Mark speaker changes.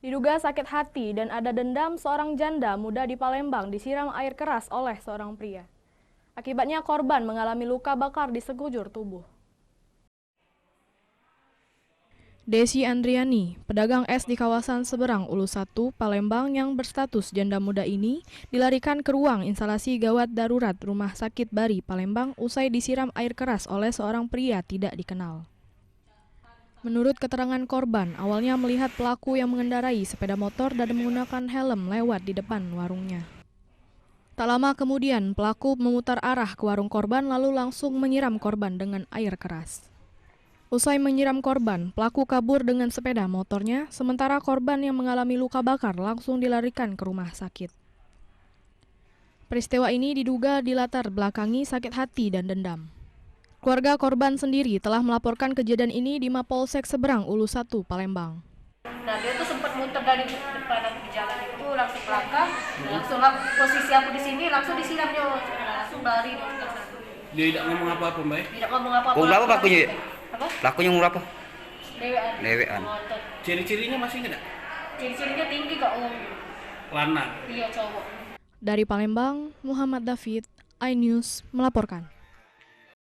Speaker 1: Diduga sakit hati dan ada dendam, seorang janda muda di Palembang disiram air keras oleh seorang pria. Akibatnya korban mengalami luka bakar di sekujur tubuh. Desi Andriani, pedagang es di kawasan Seberang Ulu 1, Palembang yang berstatus janda muda ini dilarikan ke ruang instalasi gawat darurat Rumah Sakit Bari, Palembang usai disiram air keras oleh seorang pria tidak dikenal. Menurut keterangan korban, awalnya melihat pelaku yang mengendarai sepeda motor dan menggunakan helm lewat di depan warungnya. Tak lama kemudian, pelaku memutar arah ke warung korban lalu langsung menyiram korban dengan air keras. Usai menyiram korban, pelaku kabur dengan sepeda motornya, sementara korban yang mengalami luka bakar langsung dilarikan ke rumah sakit. Peristiwa ini diduga dilatar belakangi sakit hati dan dendam. Keluarga korban sendiri telah melaporkan kejadian ini di Mapolsek Seberang Ulu 1, Palembang.
Speaker 2: Nah, dia tuh sempat muter dari depan aku di jalan itu langsung ke belakang, langsung posisi aku di sini langsung disiram dia, langsung lari dia ke sana.
Speaker 3: Dia tidak ngomong apa-apa, Mbak?
Speaker 2: Tidak ngomong apa-apa.
Speaker 4: Umur berapa pelakunya?
Speaker 2: Apa?
Speaker 4: Pelakunya umur berapa?
Speaker 2: Dewean.
Speaker 4: Dewean.
Speaker 3: Ciri-cirinya masih enggak?
Speaker 2: Ciri-cirinya tinggi kok,
Speaker 3: Lanang.
Speaker 2: Iya, cowok.
Speaker 1: Dari Palembang, Muhammad David, iNews melaporkan.